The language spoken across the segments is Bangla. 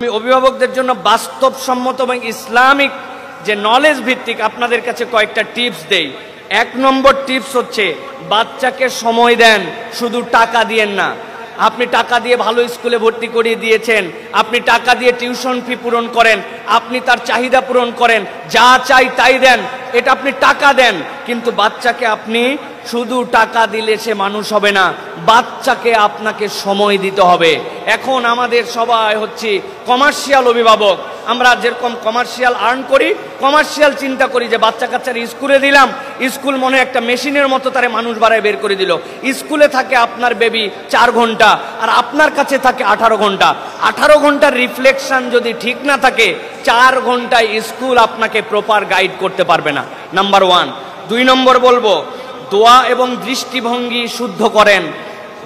আমি অভিভাবকদের জন্য বাস্তবসম্মত এবং ইসলামিক যে নলেজ ভিত্তিক আপনাদের কাছে কয়েকটা টিপস দেই। এক নম্বর টিপস হচ্ছে বাচ্চাকে সময় দেন, শুধু টাকা দিয়েন না। আপনি টাকা দিয়ে ভালো স্কুলে ভর্তি করিয়ে দিয়েছেন, আপনি টাকা দিয়ে টিউশন ফি পূরণ করেন, আপনি তার চাহিদা পূরণ করেন, যা চাই তাই দেন, এটা আপনি টাকা দেন। কিন্তু বাচ্চাকে আপনি শুধু টাকা দিলে সে মানুষ হবে না, বাচ্চাকে আপনাকে সময় দিতে হবে। এখন আমাদের সবাই হচ্ছে কমার্শিয়াল অভিভাবক। আমরা যেরকম কমার্শিয়াল আর্ন করি, কমার্শিয়াল চিন্তা করি যে বাচ্চা কাচ্চার স্কুলে দিলাম, স্কুল মনে একটা মেশিনের মতো তারে মানুষ বাড়ায় বের করে দিল। স্কুলে থাকে আপনার বেবি 4 ঘন্টা আর আপনার কাছে থাকে 18 ঘন্টা। 18 ঘন্টার রিফ্লেকশন যদি ঠিক না থাকে, 4 ঘন্টায় স্কুল আপনাকে প্রপার গাইড করতে পারবে না। নাম্বার 1। 2 নম্বর বলবো, দোয়া এবং দৃষ্টিভঙ্গি শুদ্ধ করেন।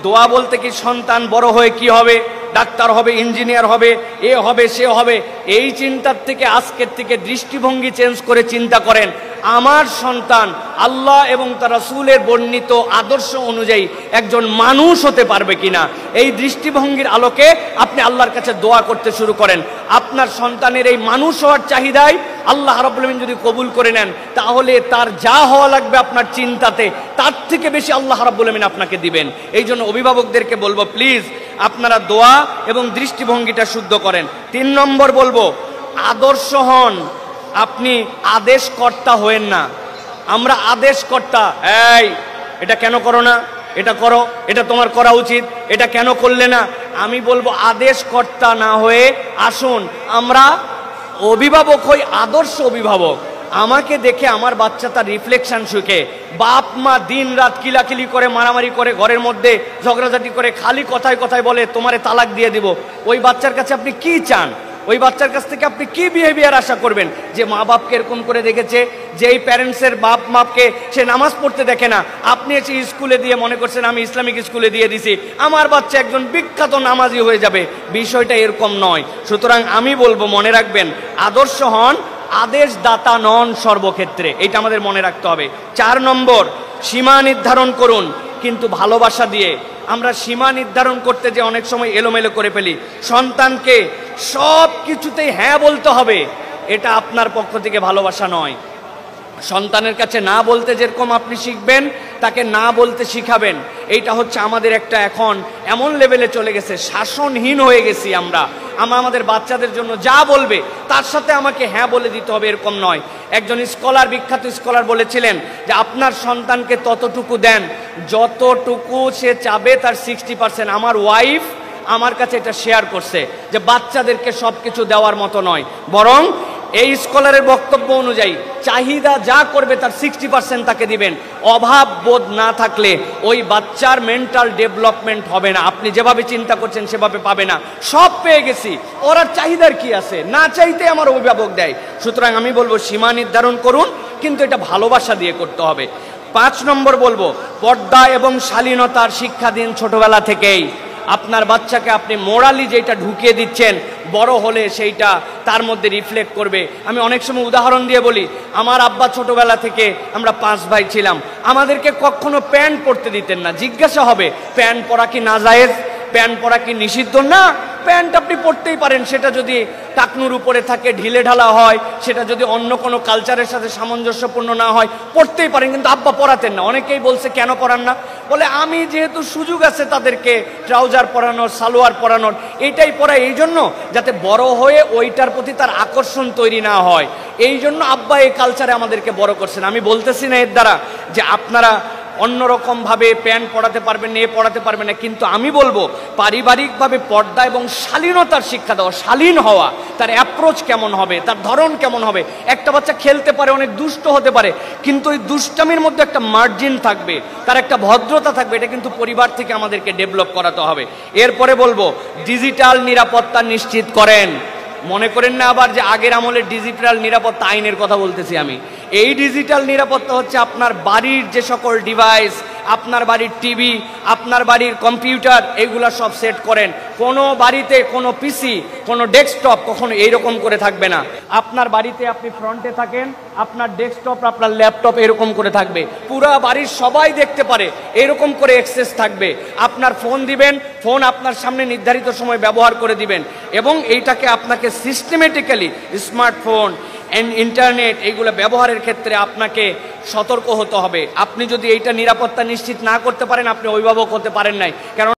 দোয়া বলতে কি সন্তান বড় হয়ে কি হবে, ডাক্তার হবে, ইঞ্জিনিয়ার হবে, এ হবে সে হবে, এই চিন্তার থেকে আজকের থেকে দৃষ্টিভঙ্গি চেঞ্জ করে চিন্তা করেন আমার সন্তান আল্লাহ এবং তার রাসূলের বর্ণিত আদর্শ অনুযায়ী একজন মানুষ হতে পারবে কিনা। এই দৃষ্টিভঙ্গির আলোকে আপনি আল্লাহর কাছে দোয়া করতে শুরু করেন। আপনার সন্তানের এই মানুষ হওয়ার চাহিদায় আল্লাহ রাব্বুল আলামিন যদি কবুল করে নেন, তাহলে তার যা হওয়া লাগবে আপনার চিন্তাতে, তার থেকে বেশি আল্লাহ রাব্বুল আলামিন আপনাকে দিবেন। এই জন্য অভিভাবকদেরকে বলবো, প্লিজ আপনারা দোয়া এবং দৃষ্টিভঙ্গিটা শুদ্ধ করেন। 3 নম্বর বলবো, আদর্শ হন। আপনি আদেশকর্তা হয়েন না। আমরা আদেশকর্তা, এই এটা কেন করো না, এটা করো, এটা তোমার করা উচিত, এটা কেন করলে না। আমি বলবো আদেশকর্তা না হয়ে আসুন আমরা অভিভাবক হই, আদর্শ অভিভাবক। আমাকে দেখে আমার বাচ্চা তার রিফ্লেকশন শিখে। বাপ মা দিন রাত কিলাকিলি করে, মারামারি করে, ঘরের মধ্যে ঝগড়াঝাটি করে, খালি কথায় কথায় বলে তোমারে তালাক দিয়ে দিব। ওই বাচ্চার কাছে আপনি কি চান? ওই বাচ্চার কাছ থেকে আপনি কি বিহেভিয়ার আশা করবেন? যে মা বাপকে এরকম করে দেখেছে, যে এই প্যারেন্টসের বাপ মাপকে সে নামাজ পড়তে দেখে না, আপনি এসে স্কুলে দিয়ে মনে করছেন আমি ইসলামিক স্কুলে দিয়ে দিছি, আমার বাচ্চা একজন বিখ্যাত নামাজি হয়ে যাবে। বিষয়টা এরকম নয়। সুতরাং আমি বলবো, মনে রাখবেন, আদর্শ হন, আদেশদাতা নন সর্বক্ষেত্রে। এটা আমাদের মনে রাখতে হবে। 4 নম্বর, সীমা নির্ধারণ করুন, কিন্তু ভালোবাসা দিয়ে। আমরা সীমা নির্ধারণ করতে যে অনেক সময় এলোমেলো করে ফেলি। সন্তানকে সব কিছুতেই হ্যাঁ বলতে হবে, এটা আপনার পক্ষ থেকে ভালোবাসা নয়। সন্তানের কাছে না বলতে যেরকম আপনি শিখবেন, তাকে না বলতে শিখাবেন। এইটা হচ্ছে আমাদের একটা এখন এমন লেভেলে চলে গেছে, শাসনহীন হয়ে গেছি আমরা। আমাদের বাচ্চাদের জন্য যা বলবে তার সাথে আমাকে হ্যাঁ বলে দিতে হবে, এরকম নয়। একজন স্কলার, বিখ্যাত স্কলার বলেছিলেন যে আপনার সন্তানকে ততটুকু দেন যতটুকু সে চাবে তার 60%। আমার ওয়াইফ আমার কাছে এটা শেয়ার করছে যে বাচ্চাদেরকে সবকিছু দেওয়ার মতো নয়, বরং এই স্কলারের বক্তব্য অনুযায়ী চাহিদা যা করবে তার 60% তাকে দিবেন। অভাব বোধ না থাকলে ওই বাচ্চার মেন্টাল ডেভেলপমেন্ট হবে না। আপনি যেভাবে চিন্তা করছেন সেভাবে পাবে না। সব পেয়ে গেছি, ওর আর চাহিদার কি আছে? না চাইতে আমার অভিভাবক দেয়। সুতরাং আমি বলবো সীমা নির্ধারণ করুন, কিন্তু এটা ভালোবাসা দিয়ে করতে হবে। 5 নম্বর বলবো, পর্দা এবং শালীনতার শিক্ষা দিন ছোটবেলা থেকেই। আপনার বাচ্চাকে আপনি মোরালি যেটা ঢুকিয়ে দিচ্ছেন, বড় হলে সেইটা তার মধ্যে রিফ্লেক্ট করবে। আমি অনেক সময় উদাহরণ দিয়ে বলি, আমার আব্বা ছোটবেলা থেকে, আমরা 5 ভাই ছিলাম, আমাদেরকে কখনো প্যান্ট পরতে দিতেন না। জিজ্ঞাসা হবে প্যান্ট পরা কি নাজায়েজ, প্যান্ট পরা কি নিষিদ্ধ? না, প্যান্ট আপনি পরতেই পারেন। সেটা যদি টাকনুর উপরে থাকে, ঢিলে ঢালা হয়, সেটা যদি অন্য কোনো কালচারের সাথে সামঞ্জস্যপূর্ণ না হয়, পরতেই পারেন। কিন্তু আব্বা পরাতেন না। অনেকেই বলছে কেন পরান না? বলে আমি যেহেতু সুযোগ আছে তাদেরকে ট্রাউজার পরানোর, সালোয়ার পরানোর, এইটাই পরাই এই জন্য যাতে বড় হয়ে ওইটার প্রতি তার আকর্ষণ তৈরি না হয়। এই জন্য আব্বা এই কালচারে আমাদেরকে বড় করছেন। আমি বলতেছি না এর দ্বারা যে আপনারা অন্যরকম ভাবে প্যান্ট পড়াতে পারবেন না, এ পড়াতে পারবেন না, কিন্তু আমি বলবো পারিবারিকভাবে পর্দা এবং শালীনতার শিক্ষা দেওয়া। শালীন হওয়া, তার অ্যাপ্রোচ কেমন হবে, তার ধরন কেমন হবে। একটা বাচ্চা খেলতে পারে, অনেক দুষ্ট হতে পারে, কিন্তু ওই দুষ্টামির মধ্যে একটা মার্জিন থাকবে, তার একটা ভদ্রতা থাকবে। এটা কিন্তু পরিবার থেকে আমাদেরকে ডেভেলপ করাতে হবে। এরপরে বলবো ডিজিটাল নিরাপত্তা নিশ্চিত করেন। মনে করেন না আবার যে আগের আমলের ডিজিটাল নিরাপত্তা আইনের কথা বলতেছি আমি। এই ডিজিটাল নিরাপত্তা হচ্ছে আপনার বাড়ির যে সকল ডিভাইস, আপনার বাড়ির টিভি, আপনার বাড়ির কম্পিউটার, এগুলা সব সেট করেন। কোনো বাড়িতে কোনো পিসি, কোনো ডেস্কটপ কখনো এইরকম করে থাকবে না। আপনার বাড়িতে আপনি ফ্রন্টে থাকেন, আপনার ডেস্কটপ, আপনার ল্যাপটপ এরকম করে থাকবে, পুরা বাড়ির সবাই দেখতে পারে, এরকম করে অ্যাক্সেস থাকবে। আপনার ফোন দিবেন, ফোন আপনার সামনে নির্ধারিত সময় ব্যবহার করে দিবেন, এবং এইটাকে আপনাকে সিস্টেমেটিক্যালি স্মার্টফোন ইন্টারনেট এইগুলো ব্যবহারের ক্ষেত্রে আপনাকে সতর্ক হতে হবে। আপনি যদি এইটা নিরাপত্তা নিশ্চিত না করতে পারেন, আপনি অভিভাবক হতে পারেন নাই। কারণ